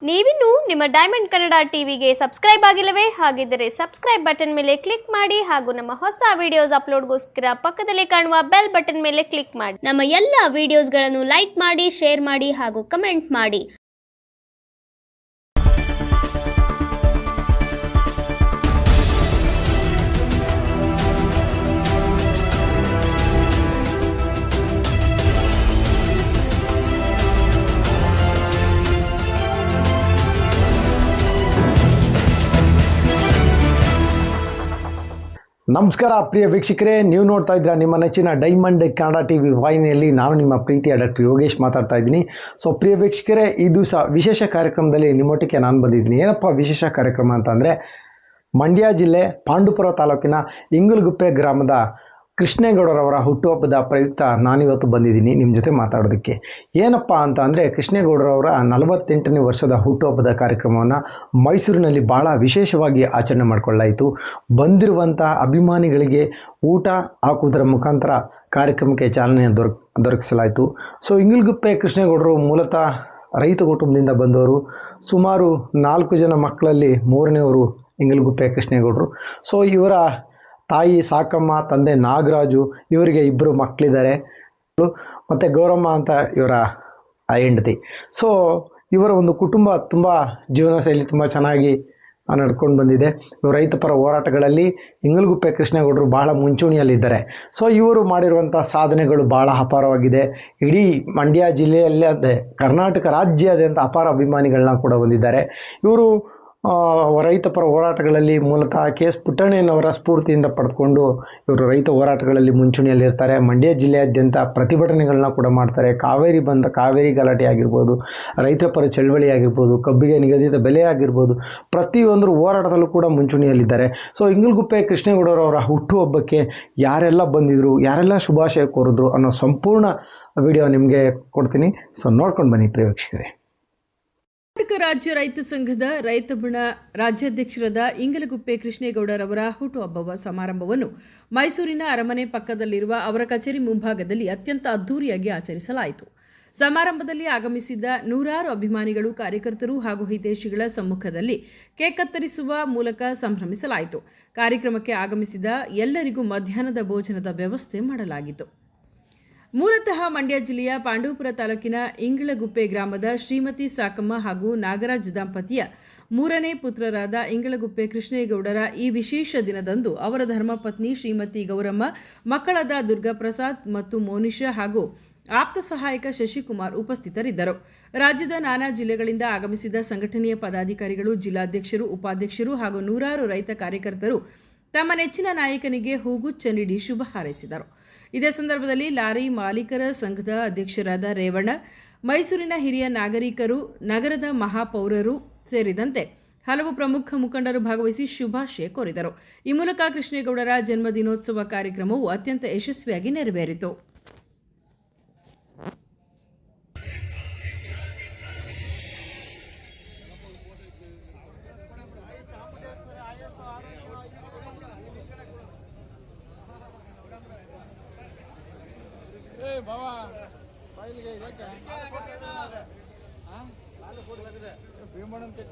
ನೀವಿನ್ನು ನಿಮ್ಮ ಡೈಮಂಡ್ ಕನ್ನಡ ಟಿವಿಗೆ ಸಬ್ಸ್ಕ್ರೈಬ್ ಆಗಿಲ್ಲವೇ? ಹಾಗಿದ್ದರೆ ಸಬ್ಸ್ಕ್ರೈಬ್ ಬಟನ್ ಮೇಲೆ ಕ್ಲಿಕ್ ಮಾಡಿ ಹಾಗೂ ನಮ್ಮ ಹೊಸ ವಿಡಿಯೋಸ್ ಅಪ್ಲೋಡ್ಗೋಸ್ಕರ ಪಕ್ಕದಲ್ಲಿ ಕಾಣುವ ಬೆಲ್ ಬಟನ್ ಮೇಲೆ ಕ್ಲಿಕ್ ಮಾಡಿ. ನಮ್ಮ ಎಲ್ಲ ವಿಡಿಯೋಸ್ಗಳನ್ನು ಲೈಕ್ ಮಾಡಿ, ಶೇರ್ ಮಾಡಿ ಹಾಗೂ ಕಮೆಂಟ್ ಮಾಡಿ. ನಮಸ್ಕಾರ ಪ್ರಿಯ ವೀಕ್ಷಕರೇ, ನೀವು ನೋಡ್ತಾ ಇದ್ದೀರಾ ನಿಮ್ಮ ನೆಚ್ಚಿನ ಡೈಮಂಡ್ ಕನ್ನಡ ಟಿವಿ ವಾಹಿನಿಯಲ್ಲಿ. ನಾನು ನಿಮ್ಮ ಪ್ರೀತಿಯ ಡಾಕ್ಟರ್ ಯೋಗೇಶ್ ಮಾತಾಡ್ತಾ ಇದ್ದೀನಿ. ಸೊ ಪ್ರಿಯ ವೀಕ್ಷಕರೇ, ಈ ದಿವಸ ವಿಶೇಷ ಕಾರ್ಯಕ್ರಮದಲ್ಲಿ ನಿಮ್ಮೊಟ್ಟಿಗೆ ನಾನು ಬಂದಿದ್ದೀನಿ. ಏನಪ್ಪ ವಿಶೇಷ ಕಾರ್ಯಕ್ರಮ ಅಂತಂದರೆ, ಮಂಡ್ಯ ಜಿಲ್ಲೆ ಪಾಂಡುಪುರ ತಾಲೂಕಿನ ಇಂಗಲಗುಪ್ಪೆ ಗ್ರಾಮದ ಕೃಷ್ಣೇಗೌಡರವರ ಹುಟ್ಟುಹಬ್ಬದ ಪ್ರಯುಕ್ತ ನಾನಿವತ್ತು ಬಂದಿದ್ದೀನಿ ನಿಮ್ಮ ಜೊತೆ ಮಾತಾಡೋದಕ್ಕೆ. ಏನಪ್ಪ ಅಂತ ಅಂದರೆ, ಕೃಷ್ಣೇಗೌಡರವರ 48ನೇ ವರ್ಷದ ಹುಟ್ಟುಹಬ್ಬದ ಕಾರ್ಯಕ್ರಮವನ್ನು ಮೈಸೂರಿನಲ್ಲಿ ಭಾಳ ವಿಶೇಷವಾಗಿ ಆಚರಣೆ ಮಾಡಿಕೊಳ್ಳಾಯಿತು. ಬಂದಿರುವಂಥ ಅಭಿಮಾನಿಗಳಿಗೆ ಊಟ ಹಾಕುವುದರ ಮುಖಾಂತರ ಕಾರ್ಯಕ್ರಮಕ್ಕೆ ಚಾಲನೆ ದೊರಕಿಸಲಾಯಿತು. ಸೊ ಇಂಗಲಗುಪ್ಪೆ ಕೃಷ್ಣೇಗೌಡರು ಮೂಲತಃ ರೈತ ಕುಟುಂಬದಿಂದ ಬಂದವರು. ಸುಮಾರು 4 ಜನ ಮಕ್ಕಳಲ್ಲಿ 3ನೇವರು ಇಂಗಲಗುಪ್ಪೆ ಕೃಷ್ಣೇಗೌಡರು. ಸೊ ಇವರ ತಾಯಿ ಸಾಕಮ್ಮ, ತಂದೆ ನಾಗರಾಜು, ಇವರಿಗೆ 2 ಮಕ್ಕಳಿದ್ದಾರೆ ಮತ್ತು ಗೌರಮ್ಮ ಅಂತ ಇವರ ಹೆಂಡತಿ. ಸೊ ಇವರ ಒಂದು ಕುಟುಂಬ ತುಂಬ ಜೀವನ ಶೈಲಿ ತುಂಬ ಚೆನ್ನಾಗಿ ನಡ್ಕೊಂಡು ಬಂದಿದೆ. ಇವರು ರೈತಪರ ಹೋರಾಟಗಳಲ್ಲಿ ಇಂಗಲಗುಪ್ಪೆ ಕೃಷ್ಣೇಗೌಡರು ಭಾಳ ಮುಂಚೂಣಿಯಲ್ಲಿದ್ದಾರೆ. ಸೊ ಇವರು ಮಾಡಿರುವಂಥ ಸಾಧನೆಗಳು ಭಾಳ ಅಪಾರವಾಗಿದೆ. ಇಡೀ ಮಂಡ್ಯ ಜಿಲ್ಲೆಯಲ್ಲೇ ಅದೇ ಕರ್ನಾಟಕ ರಾಜ್ಯಾದ್ಯಂತ ಅಪಾರ ಅಭಿಮಾನಿಗಳನ್ನ ಕೂಡ ಹೊಂದಿದ್ದಾರೆ. ಇವರು ರೈತಪರ ಹೋರಾಟಗಳಲ್ಲಿ ಮೂಲತಃ KS ಪುಟ್ಟಣ್ಣಯ್ಯನವರ ಸ್ಫೂರ್ತಿಯಿಂದ ಪಡೆದುಕೊಂಡು ಇವರು ರೈತ ಹೋರಾಟಗಳಲ್ಲಿ ಮುಂಚೂಣಿಯಲ್ಲಿರ್ತಾರೆ. ಮಂಡ್ಯ ಜಿಲ್ಲೆಯಾದ್ಯಂತ ಪ್ರತಿಭಟನೆಗಳನ್ನ ಕೂಡ ಮಾಡ್ತಾರೆ. ಕಾವೇರಿ ಗಲಾಟೆ ಆಗಿರ್ಬೋದು, ರೈತರ ಪರ ಚಳವಳಿ ಆಗಿರ್ಬೋದು, ಕಬ್ಬಿಗೆ ನಿಗದಿತ ಬೆಲೆ ಆಗಿರ್ಬೋದು, ಪ್ರತಿಯೊಂದು ಹೋರಾಟದಲ್ಲೂ ಕೂಡ ಮುಂಚೂಣಿಯಲ್ಲಿದ್ದಾರೆ. ಸೊ ಇಂಗಲಗುಪ್ಪೆ ಕೃಷ್ಣೇಗೌಡರವರ ಹುಟ್ಟುಹಬ್ಬಕ್ಕೆ ಯಾರೆಲ್ಲ ಬಂದಿದ್ರು, ಯಾರೆಲ್ಲ ಶುಭಾಶಯ ಕೋರಿದ್ರು ಅನ್ನೋ ಸಂಪೂರ್ಣ ವಿಡಿಯೋ ನಿಮಗೆ ಕೊಡ್ತೀನಿ. ಸೊ ನೋಡ್ಕೊಂಡು ಬನ್ನಿ ಪ್ರಿಯ ವೀಕ್ಷಕರೇ. ಕರ್ನಾಟಕ ರಾಜ್ಯ ರೈತ ಸಂಘದ ರೈತ ಬಣ ರಾಜ್ಯಾಧ್ಯಕ್ಷರಾದ ಇಂಗಲಗುಪ್ಪೆ ಕೃಷ್ಣೇಗೌಡರವರ ಹುಟ್ಟುಹಬ್ಬ ಸಮಾರಂಭವನ್ನು ಮೈಸೂರಿನ ಅರಮನೆ ಪಕ್ಕದಲ್ಲಿರುವ ಅವರ ಕಚೇರಿ ಮುಂಭಾಗದಲ್ಲಿ ಅತ್ಯಂತ ಅದ್ಧೂರಿಯಾಗಿ ಆಚರಿಸಲಾಯಿತು. ಸಮಾರಂಭದಲ್ಲಿ ಆಗಮಿಸಿದ್ದ ನೂರಾರು ಅಭಿಮಾನಿಗಳು, ಕಾರ್ಯಕರ್ತರು ಹಾಗೂ ಹಿತೈಷಿಗಳ ಸಮ್ಮುಖದಲ್ಲಿ ಕೇಕ್ ಕತ್ತರಿಸುವ ಮೂಲಕ ಸಂಭ್ರಮಿಸಲಾಯಿತು. ಕಾರ್ಯಕ್ರಮಕ್ಕೆ ಆಗಮಿಸಿದ ಎಲ್ಲರಿಗೂ ಮಧ್ಯಾಹ್ನದ ಭೋಜನದ ವ್ಯವಸ್ಥೆ ಮಾಡಲಾಗಿತ್ತು. ಮೂಲತಃ ಮಂಡ್ಯ ಜಿಲ್ಲೆಯ ಪಾಂಡವಪುರ ತಾಲೂಕಿನ ಇಂಗಳಗುಪ್ಪೆ ಗ್ರಾಮದ ಶ್ರೀಮತಿ ಸಾಕಮ್ಮ ಹಾಗೂ ನಾಗರಾಜ್ ದಂಪತಿಯ 3ನೇ ಪುತ್ರರಾದ ಇಂಗಳಗುಪ್ಪೆ ಕೃಷ್ಣೇಗೌಡರ ಈ ವಿಶೇಷ ದಿನದಂದು ಅವರ ಧರ್ಮಪತ್ನಿ ಶ್ರೀಮತಿ ಗೌರಮ್ಮ, ಮಕ್ಕಳಾದ ದುರ್ಗಾಪ್ರಸಾದ್ ಮತ್ತು ಮೋನಿಶಾ ಹಾಗೂ ಆಪ್ತ ಸಹಾಯಕ ಶಶಿಕುಮಾರ್ ಉಪಸ್ಥಿತರಿದ್ದರು. ರಾಜ್ಯದ ನಾನಾ ಜಿಲ್ಲೆಗಳಿಂದ ಆಗಮಿಸಿದ ಸಂಘಟನೆಯ ಪದಾಧಿಕಾರಿಗಳು, ಜಿಲ್ಲಾಧ್ಯಕ್ಷರು, ಉಪಾಧ್ಯಕ್ಷರು ಹಾಗೂ ನೂರಾರು ರೈತ ಕಾರ್ಯಕರ್ತರು ತಮ್ಮ ನೆಚ್ಚಿನ ನಾಯಕನಿಗೆ ಹೂಗುಚ್ಛ ನೀಡಿ ಶುಭ ಹಾರೈಸಿದರು. ಇದೇ ಸಂದರ್ಭದಲ್ಲಿ ಲಾರಿ ಮಾಲೀಕರ ಸಂಘದ ಅಧ್ಯಕ್ಷರಾದ ರೇವಣ್ಣ, ಮೈಸೂರಿನ ಹಿರಿಯ ನಾಗರಿಕರು, ನಗರದ ಮಹಾಪೌರರು ಸೇರಿದಂತೆ ಹಲವು ಪ್ರಮುಖ ಮುಖಂಡರು ಭಾಗವಹಿಸಿ ಶುಭಾಶಯ ಕೋರಿದರು. ಈ ಮೂಲಕ ಕೃಷ್ಣೇಗೌಡರ ಜನ್ಮದಿನೋತ್ಸವ ಕಾರ್ಯಕ್ರಮವು ಅತ್ಯಂತ ಯಶಸ್ವಿಯಾಗಿ ನೆರವೇರಿತು. बाबा फाइल गई है क्या? हाँ लाल फोटो लग रहा है भीमणन के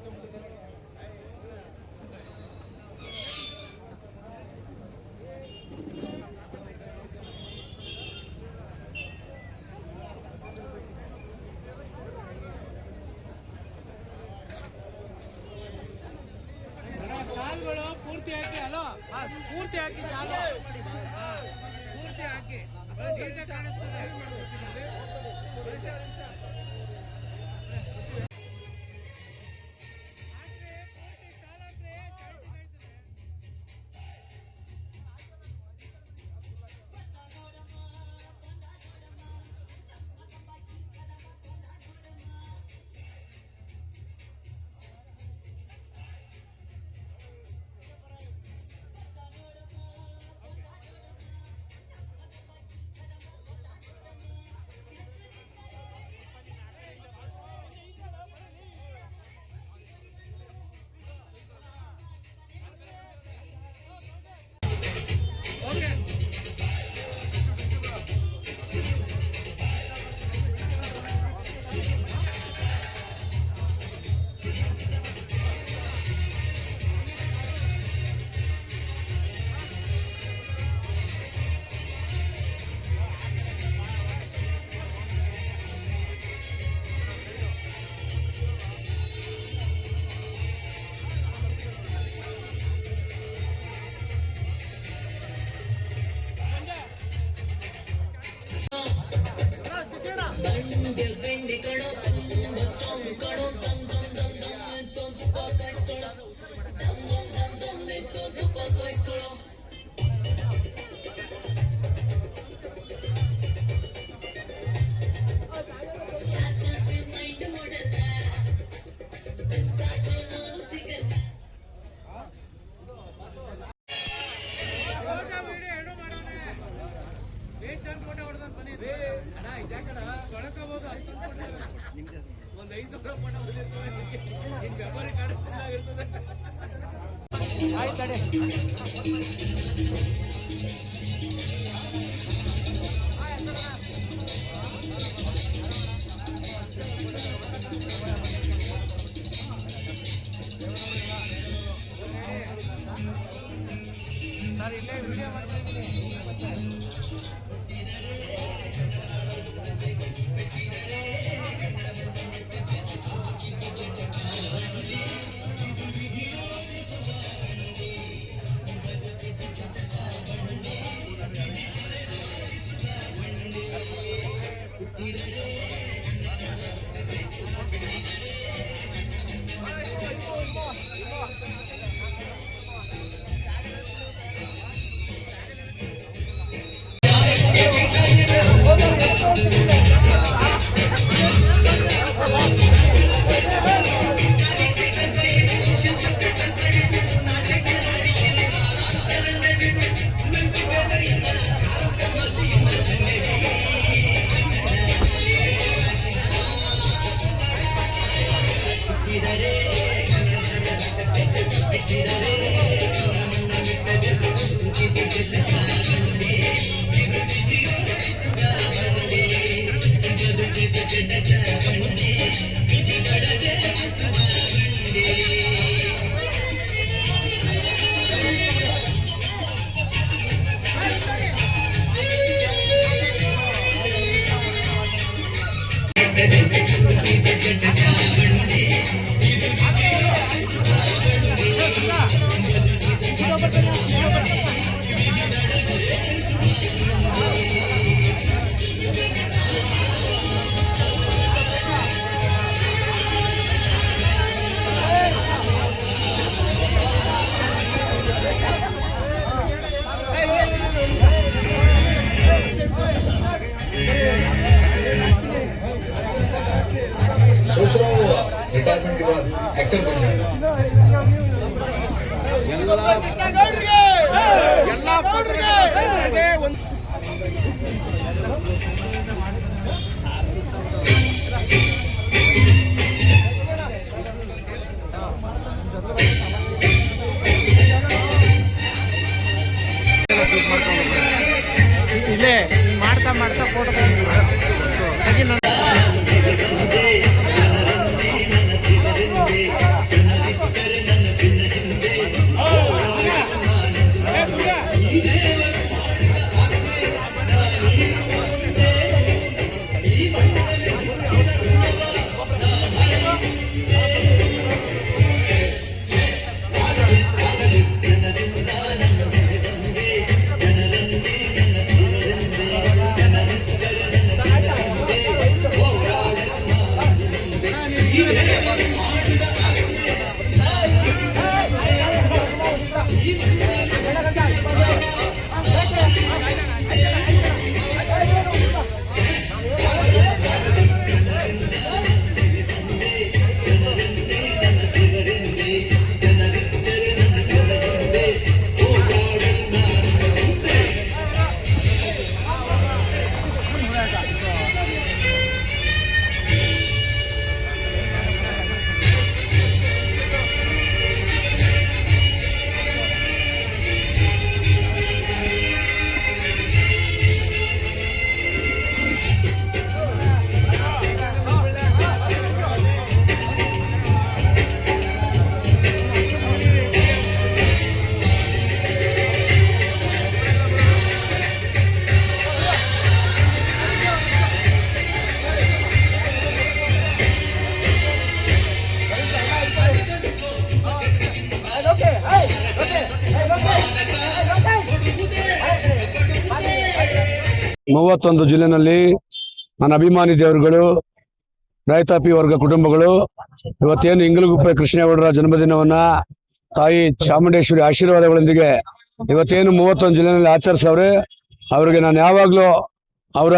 ಸಾಲ್ಗಳು ಪೂರ್ತಿ ಹಾಕಿ ಅಲೋ ಪೂರ್ತಿ ಹಾಕಿ ಸಾಲು ಪೂರ್ತಿ ಹಾಕಿ ಕಾಣಿಸ್ತದೆ. सोच रहा हूँ रिटायरमेंट के बाद एक्टर बन जाएगा। ಇಲ್ಲೇ ಮಾಡ್ತಾ ಮಾಡ್ತಾ ಫೋಟೋ ಮೂವತ್ತೊಂದು ಜಿಲ್ಲೆನಲ್ಲಿ ನನ್ನ ಅಭಿಮಾನಿ ದೇವರುಗಳು ರೈತಾಪಿ ವರ್ಗ ಕುಟುಂಬಗಳು ಇವತ್ತೇನು ಇಂಗಲಗುಪ್ಪೆ ಕೃಷ್ಣೇಗೌಡರ ಜನ್ಮದಿನವನ್ನ ತಾಯಿ ಚಾಮುಂಡೇಶ್ವರಿ ಆಶೀರ್ವಾದಗಳೊಂದಿಗೆ ಇವತ್ತೇನು 31 ಜಿಲ್ಲೆನಲ್ಲಿ ಆಚರಿಸವ್ರೆ ಅವರಿಗೆ ನಾನು ಯಾವಾಗ್ಲೂ ಅವರ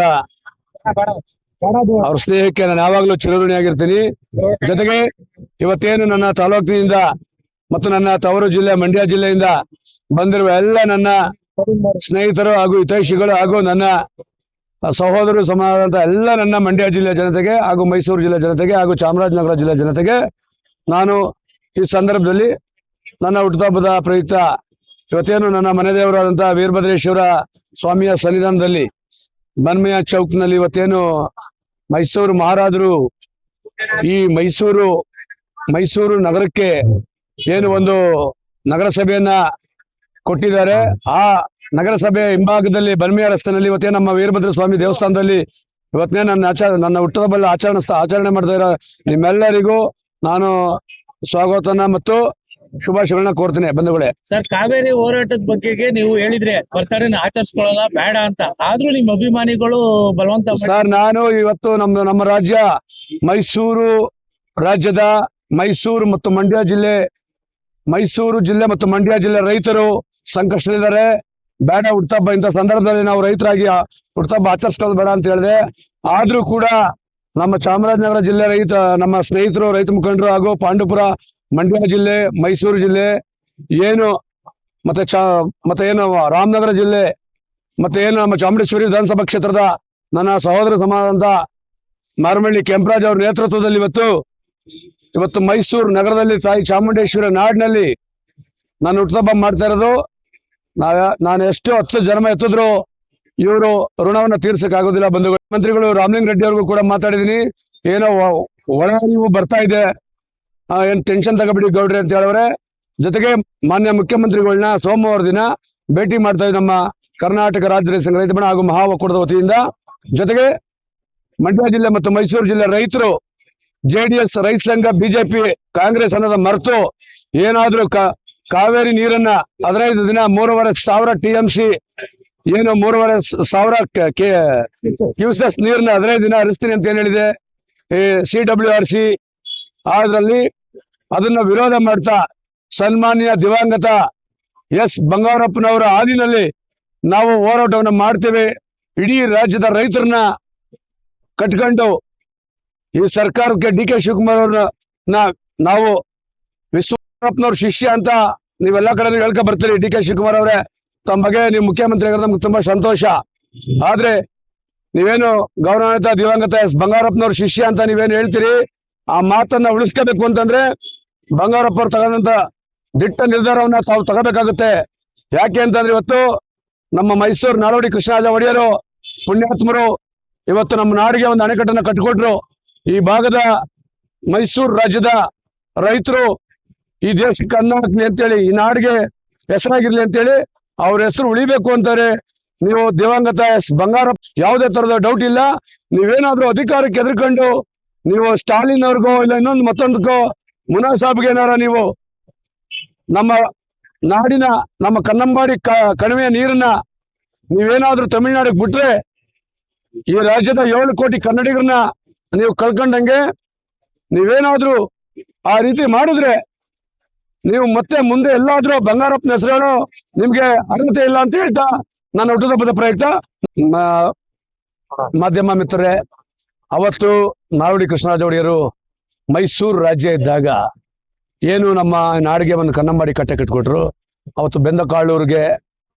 ಸ್ನೇಹಕ್ಕೆ ನಾನು ಯಾವಾಗ್ಲೂ ಚಿರಋಣಿಯಾಗಿರ್ತೀನಿ. ಜೊತೆಗೆ ಇವತ್ತೇನು ನನ್ನ ತಾಲೂಕಿನಿಂದ ಮತ್ತು ನನ್ನ ತವರು ಜಿಲ್ಲೆ ಮಂಡ್ಯ ಜಿಲ್ಲೆಯಿಂದ ಬಂದಿರುವ ಎಲ್ಲ ನನ್ನ ಸ್ನೇಹಿತರು ಹಾಗೂ ಹಿತೈಷಿಗಳು ಹಾಗೂ ನನ್ನ ಸಹೋದರರು ಸಮಾನದಂತ ಎಲ್ಲ ನನ್ನ ಮಂಡ್ಯ ಜಿಲ್ಲೆ ಜನತೆಗೆ ಹಾಗೂ ಮೈಸೂರು ಜಿಲ್ಲೆ ಜನತೆಗೆ ಹಾಗೂ ಚಾಮರಾಜನಗರ ಜಿಲ್ಲೆ ಜನತೆಗೆ ನಾನು ಈ ಸಂದರ್ಭದಲ್ಲಿ ನನ್ನ ಹುಟ್ಟುಹಬ್ಬದ ಪ್ರಯುಕ್ತ ಇವತ್ತೇನು ನನ್ನ ಮನೆ ದೇವರಾದಂತಹ ವೀರಭದ್ರೇಶ್ವರ ಸ್ವಾಮಿಯ ಸನ್ನಿಧಾನದಲ್ಲಿ ಬನ್ಮಯ ಚೌಕ್ನಲ್ಲಿ ಇವತ್ತೇನು ಮೈಸೂರು ಮಹಾರಾಜರು ಈ ಮೈಸೂರು ನಗರಕ್ಕೆ ಏನು ಒಂದು ನಗರಸಭೆಯನ್ನ ಕೊಟ್ಟಿದ್ದಾರೆ. ಆ ನಗರಸಭೆ ಹಿಂಭಾಗದಲ್ಲಿ ಬನ್ಮಯ ರಸ್ತೆನಲ್ಲಿ ಇವತ್ತೇ ನಮ್ಮ ವೀರಭದ್ರ ಸ್ವಾಮಿ ದೇವಸ್ಥಾನದಲ್ಲಿ ಇವತ್ತೇ ನನ್ನ ಹುಟ್ಟುಹಬ್ಬ ಆಚರಣೆ ಮಾಡ್ತಾ ಇರೋ ನಿಮ್ಮೆಲ್ಲರಿಗೂ ನಾನು ಸ್ವಾಗತನ ಮತ್ತು ಶುಭಾಶಯಗಳನ್ನ ಕೋರ್ತೀನಿ ಬಂಧುಗಳೇ. ಸರ್, ಕಾವೇರಿ ಹೋರಾಟದ ಬಗ್ಗೆಗೆ ನೀವು ಹೇಳಿದ್ರೆ ಬರ್ತಡೇನ ಆಚರಿಸ್ಕೊಳ್ಳಲ್ಲ ಬೇಡ ಅಂತ, ಆದ್ರೂ ನಿಮ್ಮ ಅಭಿಮಾನಿಗಳು ಬಲವಂತ ಸರ್, ನಾನು ಇವತ್ತು ನಮ್ಮ ರಾಜ್ಯ ರಾಜ್ಯದ ಮೈಸೂರು ಜಿಲ್ಲೆ ಮತ್ತು ಮಂಡ್ಯ ಜಿಲ್ಲೆ ರೈತರು ಸಂಕಷ್ಟದಲ್ಲಿದ್ದಾರೆ. ಬೇಡ ಹುಟ್ಟುಹಬ್ಬ, ಇಂಥ ಸಂದರ್ಭದಲ್ಲಿ ನಾವು ರೈತರಾಗಿ ಹುಟ್ಟುಹಬ್ಬ ಆಚರಿಸ್ಕೊಳ್ಳೋದು ಬೇಡ ಅಂತ ಹೇಳಿದೆ. ಆದ್ರೂ ಕೂಡ ನಮ್ಮ ಚಾಮರಾಜನಗರ ಜಿಲ್ಲೆ ನಮ್ಮ ಸ್ನೇಹಿತರು ರೈತ ಮುಖಂಡರು ಹಾಗೂ ಪಾಂಡವಪುರ ಮಂಡ್ಯ ಜಿಲ್ಲೆ ಮೈಸೂರು ಜಿಲ್ಲೆ ಏನು ಮತ್ತೆ ಏನು ರಾಮನಗರ ಜಿಲ್ಲೆ ಮತ್ತೆ ಏನು ನಮ್ಮ ಚಾಮುಂಡೇಶ್ವರಿ ವಿಧಾನಸಭಾ ಕ್ಷೇತ್ರದ ನನ್ನ ಸಹೋದರ ಸಮಾನದ ಮಾರಮಳ್ಳಿ ಕೆಂಪರಾಜ್ ಅವರ ನೇತೃತ್ವದಲ್ಲಿ ಇವತ್ತು ಮೈಸೂರು ನಗರದಲ್ಲಿ ತಾಯಿ ಚಾಮುಂಡೇಶ್ವರಿ ನಾಡಿನಲ್ಲಿ ನಾನು ಹುಟ್ಟುಹಬ್ಬ ಮಾಡ್ತಾ ಇರೋದು. ನಾನು ಎಷ್ಟು 10 ಜನ್ಮ ಎತ್ತಿದ್ರು ಇವರು ಋಣವನ್ನ ತೀರ್ಸಕ್ಕಾಗೋದಿಲ್ಲ ಬಂಧುಗಳು. ಮಂತ್ರಿಗಳು ರಾಮಲಿಂಗ ರೆಡ್ಡಿ ಅವ್ರಿಗೂ ಕೂಡ ಮಾತಾಡಿದೀನಿ. ಏನೋ ಒಳ ನೀವು ಬರ್ತಾ ಇದೆ, ಏನ್ ಟೆನ್ಷನ್ ತಗೋಬಿಡಿ ಗೌಡ್ರಿ ಅಂತ ಹೇಳವ್ರೆ. ಜೊತೆಗೆ ಮಾನ್ಯ ಮುಖ್ಯಮಂತ್ರಿಗಳನ್ನ ಸೋಮವಾರ ದಿನ ಭೇಟಿ ಮಾಡ್ತಾ ಇದ್ದೀವಿ ನಮ್ಮ ಕರ್ನಾಟಕ ರಾಜ್ಯ ರೈತ ಸಂಘ ರೈತ ಬಣ ಹಾಗೂ ಮಹಾ ಒಕ್ಕೂಟದ ವತಿಯಿಂದ. ಜೊತೆಗೆ ಮಂಡ್ಯ ಜಿಲ್ಲೆ ಮತ್ತು ಮೈಸೂರು ಜಿಲ್ಲೆ ರೈತರು JDS ರೈತ ಸಂಘ ಬಿಜೆಪಿ ಕಾಂಗ್ರೆಸ್ ಅನ್ನೋದ ಮರೆತು ಏನಾದ್ರೂ ಕಾವೇರಿ ನೀರನ್ನ 15 ದಿನ 3,500 TMC ಏನು 3,500 ಕ್ಯೂಸೆಸ್ ನೀರನ್ನ 15 ದಿನ ಹರಿಸ್ತೀನಿ ಅಂತ ಏನ್ ಹೇಳಿದೆ CWRC. ಅದ್ರಲ್ಲಿ ಅದನ್ನ ವಿರೋಧ ಮಾಡ್ತಾ ಸನ್ಮಾನ್ಯ ದಿವಂಗತ S ಬಂಗಾರಪ್ಪನವರ ಹಾದಿನಲ್ಲಿ ನಾವು ಹೋರಾಟವನ್ನು ಮಾಡ್ತೇವೆ. ಇಡೀ ರಾಜ್ಯದ ರೈತರನ್ನ ಕಟ್ಕೊಂಡು ಈ ಸರ್ಕಾರಕ್ಕೆ DK ಶಿವಕುಮಾರ್ ಅವ್ರನ್ನ ನಾವು ವಿಶ್ವಪ್ಪನವ್ರ ಶಿಷ್ಯ ಅಂತ ನೀವೆಲ್ಲ ಕಡೆ ಹೇಳ್ಕೊ ಬರ್ತೀರಿ. DK ಶಿವಕುಮಾರ್ ಅವರೇ, ತಮ್ಮ ಬಗ್ಗೆ ನೀವು ಮುಖ್ಯಮಂತ್ರಿ ಆಗಿರೋದು ನಮ್ಗೆ ತುಂಬಾ ಸಂತೋಷ. ಆದ್ರೆ ನೀವೇನು ಗೌರವಾನ್ವಿತ ದಿವಂಗತ S ಬಂಗಾರಪ್ಪನವ್ರ ಶಿಷ್ಯ ಅಂತ ನೀವೇನು ಹೇಳ್ತೀರಿ, ಆ ಮಾತನ್ನ ಉಳಿಸ್ಕೋಬೇಕು ಅಂತಂದ್ರೆ ಬಂಗಾರಪ್ಪ ಅವ್ರು ತಗೊಂಡಂತ ದಿಟ್ಟ ನಿರ್ಧಾರವನ್ನ ತಾವು ತಗೋಬೇಕಾಗುತ್ತೆ. ಯಾಕೆ ಅಂತಂದ್ರೆ ಇವತ್ತು ನಮ್ಮ ಮೈಸೂರು ನಾಲ್ವಡಿ ಕೃಷ್ಣರಾಜ ಒಡೆಯರು ಪುಣ್ಯಾತ್ಮರು ಇವತ್ತು ನಮ್ಮ ನಾಡಿಗೆ ಒಂದು ಅಣೆಕಟ್ಟನ್ನ ಕಟ್ಟಿಕೊಟ್ರು. ಈ ಭಾಗದ ಮೈಸೂರು ರಾಜ್ಯದ ರೈತರು ಈ ದೇಶಕ್ಕೆ ಅನ್ನ ಹಾಕ್ಲಿ ಅಂತೇಳಿ, ಈ ನಾಡಿಗೆ ಹೆಸರಾಗಿರ್ಲಿ ಅಂತೇಳಿ ಅವ್ರ ಹೆಸರು ಉಳಿಬೇಕು ಅಂತಾರೆ. ನೀವು ದಿವಂಗತ S ಬಂಗಾರಪ್ಪ ಯಾವುದೇ ತರದ ಡೌಟ್ ಇಲ್ಲ. ನೀವೇನಾದ್ರೂ ಅಧಿಕಾರಕ್ಕೆ ಎದುರ್ಕೊಂಡು ನೀವು ಸ್ಟಾಲಿನ್ ಅವ್ರಿಗೋ ಇಲ್ಲ ಇನ್ನೊಂದು ಮತ್ತೊಂದಕ್ಕೋ ಮುನಾಸಾಬ್ಗೆ ಏನಾರ ನೀವು ನಮ್ಮ ನಾಡಿನ ನಮ್ಮ ಕನ್ನಂಬಾಡಿ ಕಣಿವೆಯ ನೀರನ್ನ ನೀವೇನಾದ್ರೂ ತಮಿಳ್ನಾಡಿಗೆ ಬಿಟ್ರೆ ಈ ರಾಜ್ಯದ 7 ಕೋಟಿ ಕನ್ನಡಿಗರನ್ನ ನೀವು ಕಳ್ಕೊಂಡಂಗೆ. ನೀವೇನಾದ್ರೂ ಆ ರೀತಿ ಮಾಡಿದ್ರೆ ನೀವು ಮತ್ತೆ ಮುಂದೆ ಎಲ್ಲಾದ್ರೂ ಬಂಗಾರಪ್ಪನ ಹೆಸರು ಹೇಳೋ ನಿಮ್ಗೆ ಅರ್ಹತೆ ಇಲ್ಲ ಅಂತ ಹೇಳ್ತಾ ನನ್ನ ಹುಟ್ಟುಹಬ್ಬದ ಪ್ರಯುಕ್ತ ಮಾಧ್ಯಮ ಮಿತ್ರರೇ, ಅವತ್ತು ನಾಲ್ವಡಿ ಕೃಷ್ಣರಾಜ ಒಡೆಯರು ಮೈಸೂರು ರಾಜ್ಯ ಇದ್ದಾಗ ಏನು ನಮ್ಮ ನಾಡಿಗೆ ಒಂದು ಕನ್ನಂಬಾಡಿ ಕಟ್ಟೆ ಕಟ್ಕೊಟ್ರು. ಅವತ್ತು ಬೆಂದಕಾಳೂರಿಗೆ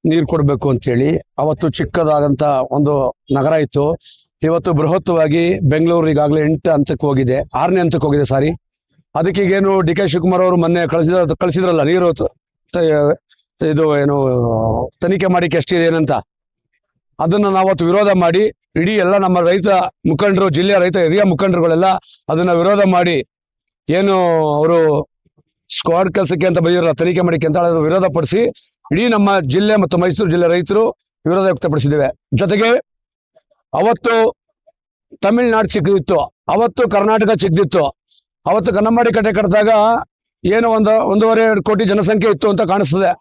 ನೀರು ಕೊಡ್ಬೇಕು ಅಂತೇಳಿ ಅವತ್ತು ಚಿಕ್ಕದಾದಂತ ಒಂದು ನಗರ ಇತ್ತು. ಇವತ್ತು ಬೃಹತ್ವಾಗಿ ಬೆಂಗಳೂರು ಈಗಾಗಲೇ 8 ಹಂತಕ್ಕೆ ಹೋಗಿದೆ, 6ನೇ ಹಂತಕ್ಕೆ ಹೋಗಿದೆ. ಸಾರಿ, ಅದಕ್ಕೆ ಈಗೇನು DK ಶಿವಕುಮಾರ್ ಅವರು ಮೊನ್ನೆ ಕಳಿಸಿದ್ರಲ್ಲ ನೀರು ಇದು ಏನು ತನಿಖೆ ಮಾಡಿಕೆ ಎಷ್ಟಿದೆ ಏನಂತ, ಅದನ್ನ ನಾವತ್ತು ವಿರೋಧ ಮಾಡಿ ಇಡೀ ಎಲ್ಲ ನಮ್ಮ ರೈತ ಮುಖಂಡರು, ಜಿಲ್ಲೆಯ ರೈತ ಹಿರಿಯ ಮುಖಂಡರುಗಳೆಲ್ಲ ಅದನ್ನ ವಿರೋಧ ಮಾಡಿ ಏನು ಅವರು ಸ್ಕ್ವಾಡ್ ಕೆಲಸಕ್ಕೆ ಅಂತ ಬಂದಿರಲ್ಲ ತನಿಖೆ ಮಾಡಿಕೆ ಅಂತ ಅದನ್ನು ವಿರೋಧ ಪಡಿಸಿ ಇಡೀ ನಮ್ಮ ಜಿಲ್ಲೆ ಮತ್ತು ಮೈಸೂರು ಜಿಲ್ಲೆ ರೈತರು ವಿರೋಧ ವ್ಯಕ್ತಪಡಿಸಿದ್ದೇವೆ. ಜೊತೆಗೆ ಅವತ್ತು ತಮಿಳ್ನಾಡು ಚಿಕ್ಕದಿತ್ತು, ಅವತ್ತು ಕರ್ನಾಟಕ ಚಿಕ್ಕದಿತ್ತು. ಅವತ್ತು ಕನ್ನಂಬಾಡಿ ಕಟ್ಟೆ ಕಟ್ಟಿದಾಗ ಏನು 1.5-2 ಕೋಟಿ ಜನಸಂಖ್ಯೆ ಇತ್ತು ಅಂತ ಕಾಣಿಸ್ತದೆ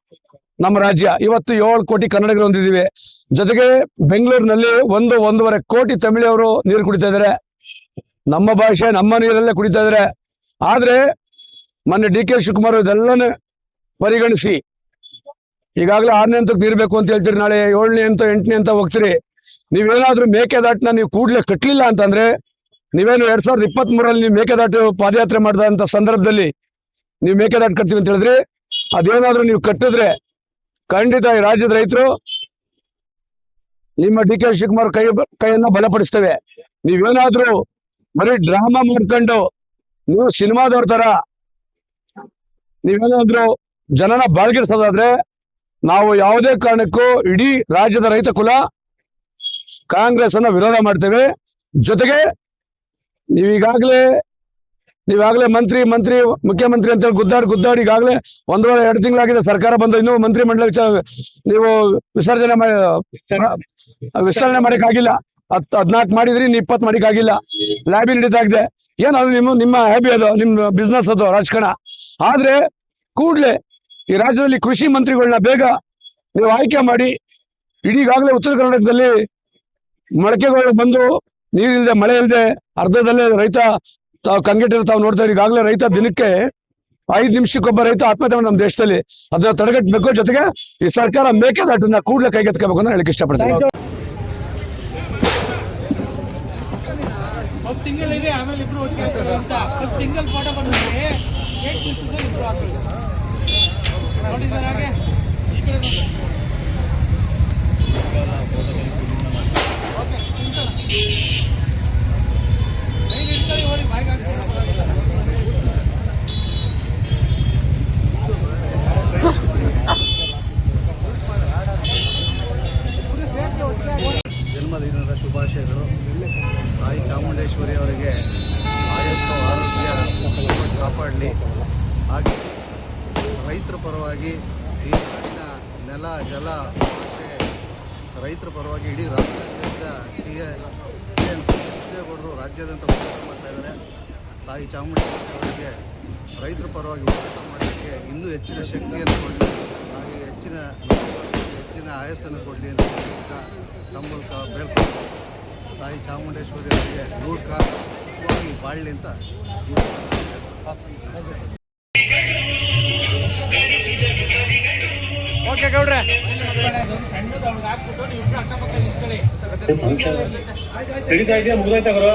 ನಮ್ಮ ರಾಜ್ಯ. ಇವತ್ತು 7 ಕೋಟಿ ಕನ್ನಡಿಗರು ಹೊಂದಿದ್ದೀವಿ. ಜೊತೆಗೆ ಬೆಂಗಳೂರಿನಲ್ಲಿ 1.5 ಕೋಟಿ ತಮಿಳಿಯವರು ನೀರು ಕುಡಿತಾ ಇದಾರೆ. ನಮ್ಮ ಭಾಷೆ ನಮ್ಮ ನೀರಲ್ಲೇ ಕುಡಿತಾ ಇದಾರೆ. ಆದ್ರೆ ಮೊನ್ನೆ DK ಶಿವಕುಮಾರ್ ಇದೆಲ್ಲನೇ ಪರಿಗಣಿಸಿ ಈಗಾಗಲೇ 6ನೇ ಹಂತಕ್ಕೆ ನೀರು ಬೇಕು ಅಂತ ಹೇಳ್ತೀರಿ, ನಾಳೆ 7ನೇ ಹಂತ 8ನೇ ಹಂತ ಹೋಗ್ತೀರಿ. ನೀವೇನಾದ್ರೂ ಮೇಕೆದಾಟನ್ನ ನೀವು ಕೂಡ್ಲೆ ಕಟ್ಟಲಿಲ್ಲ ಅಂತಂದ್ರೆ, ನೀವೇನು 2023ರಲ್ಲಿ ನೀವು ಮೇಕೆದಾಟು ಪಾದಯಾತ್ರೆ ಮಾಡಿದಂತ ಸಂದರ್ಭದಲ್ಲಿ ನೀವು ಮೇಕೆದಾಟು ಕಟ್ತೀವಿ ಅಂತ ಹೇಳಿದ್ರಿ, ಅದೇನಾದ್ರೂ ನೀವು ಕಟ್ಟಿದ್ರೆ ಖಂಡಿತ ಈ ರಾಜ್ಯದ ರೈತರು ನಿಮ್ಮ DK ಶಿವಕುಮಾರ್ ಕೈಯನ್ನ ಬಲಪಡಿಸ್ತೇವೆ. ನೀವೇನಾದ್ರೂ ಬರೀ ಡ್ರಾಮಾ ಮಾಡ್ಕೊಂಡು ನೀವು ಸಿನಿಮಾದವ್ರ ತರ ನೀವೇನಾದ್ರೂ ಜನನ ಬಾಳ್ಗಿಡ್ಸೋದಾದ್ರೆ ನಾವು ಯಾವುದೇ ಕಾರಣಕ್ಕೂ ಇಡೀ ರಾಜ್ಯದ ರೈತ ಕುಲ ಕಾಂಗ್ರೆಸ್ ಅನ್ನ ವಿರೋಧ ಮಾಡ್ತೇವೆ. ಜೊತೆಗೆ ನೀವಾಗಲೇ ಮಂತ್ರಿ ಮುಖ್ಯಮಂತ್ರಿ ಅಂತ ಗುದ್ದಾಡಿ ಈಗಾಗಲೇ 1.5-2 ತಿಂಗಳಾಗಿದೆ ಸರ್ಕಾರ ಬಂದು, ಇನ್ನೂ ಮಂತ್ರಿ ಮಂಡಲ ನೀವು ವಿಸರ್ಜನೆ ಮಾಡಕ್ಕಾಗಿಲ್ಲ. 14 ಮಾಡಿದ್ರಿ, 20 ಮಾಡಕ್ಕಾಗಿಲ್ಲ. ಲ್ಯಾಬಿ ನಡೀತಾ ಇದೆ. ಏನದು ನಿಮ್ಮ ಹ್ಯಾಬಿ, ಅದು ನಿಮ್ಮ ಬಿಸ್ನೆಸ್, ಅದು ರಾಜಕಾರಣ. ಆದ್ರೆ ಕೂಡ್ಲೆ ಈ ರಾಜ್ಯದಲ್ಲಿ ಕೃಷಿ ಮಂತ್ರಿಗಳನ್ನ ಬೇಗ ನೀವು ಆಯ್ಕೆ ಮಾಡಿ. ಈಗಾಗಲೇ ಉತ್ತರ ಕರ್ನಾಟಕದಲ್ಲಿ ಮೊಳಕೆಗಳು ಬಂದು ನೀರಿಲ್ಲದೆ, ಮಳೆ ಇಲ್ಲದೆ ಅರ್ಧದಲ್ಲೇ ರೈತ ಕಂಗೆಟ್ಟಿರೋ ತಾವು ನೋಡ್ತಾ ಇದ್ದೀವಿ. ಈಗಾಗಲೇ ರೈತ ದಿನಕ್ಕೆ 5 ನಿಮಿಷಕ್ಕೊಬ್ಬ ರೈತ ಆತ್ಮಹತ್ಯೆ ನಮ್ಮ ದೇಶದಲ್ಲಿ. ಅದನ್ನ ತಡೆಗಟ್ಟಬೇಕು. ಜೊತೆಗೆ ಈ ಸರ್ಕಾರ ಮೇಕೆದಾಟನ್ನ ಕೂಡಲೇ ಕೈಗೆತ್ಕೋಬೇಕು ಅಂತ ಹೇಳಕ್ ಇಷ್ಟಪಡ್ತೀನಿ. ಸಿಂಗಲ್ ಇದೆ, ಆಮೇಲೆ ಇಬ್ರು ಒಟ್ಟಿಗೆ ಅಂತ ಸಿಂಗಲ್ ಫೋಟೋ ಬಂದ್ರೆ ನೋಡಿ ಸರ್. ಹಾಗೆ ಈ ಕಡೆ ಜನ್ಮದಿನದ ಶುಭಾಶಯಗಳು. ತಾಯಿ ಚಾಮುಂಡೇಶ್ವರಿ ಅವರಿಗೆ ಆಯಸ್ಸು ಆರೋಗ್ಯ ಕಾಪಾಡಲಿ. ಹಾಗೆ ರೈತರ ಪರವಾಗಿ ಈ ನಾಡಿನ ನೆಲ ಜಲ ಭಾಷೆ ರೈತರ ಪರವಾಗಿ ಇಡೀ ರಾಜ್ಯಾದ್ಯಂತ ಕೃಷ್ಣೇಗೌಡರು ರಾಜ್ಯಾದ್ಯಂತ ಹೋರಾಟ ಮಾಡ್ತಾ ಇದ್ದಾರೆ. ತಾಯಿ ಚಾಮುಂಡೇಶ್ವರಿ ಅವರಿಗೆ ರೈತರ ಪರವಾಗಿ ಹೋರಾಟ ಮಾಡಲಿಕ್ಕೆ ಇನ್ನೂ ಹೆಚ್ಚಿನ ಶಕ್ತಿಯನ್ನು ಕೊಡಲಿ, ಹಾಗೆ ಹೆಚ್ಚಿನ ಆಯಸ್ಸನ್ನು ಕೊಡಲಿ ಅಂತ ತಮ್ಮ ಮೂಲಕ ಬೇಡ್ಕೊಂಡು ತಾಯಿ ಚಾಮುಂಡೇಶ್ವರಿ ಅವರಿಗೆ ದೀರ್ಘವಾಗಿ ಬಾಳಲಿ ಅಂತ. ಓಕೆ ಗೌಡ್ರೆ, ಸಣ್ಣದು ಅವ್ಳಿಗೆ ಹಾಕ್ಬಿಟ್ಟು ನೀವು ಅಕ್ಕಪಕ್ಕ ನಿಂತ್ಕೊಳ್ಳಿ. ಮುಗಿದೋಯ್ತಾ ಗುರು?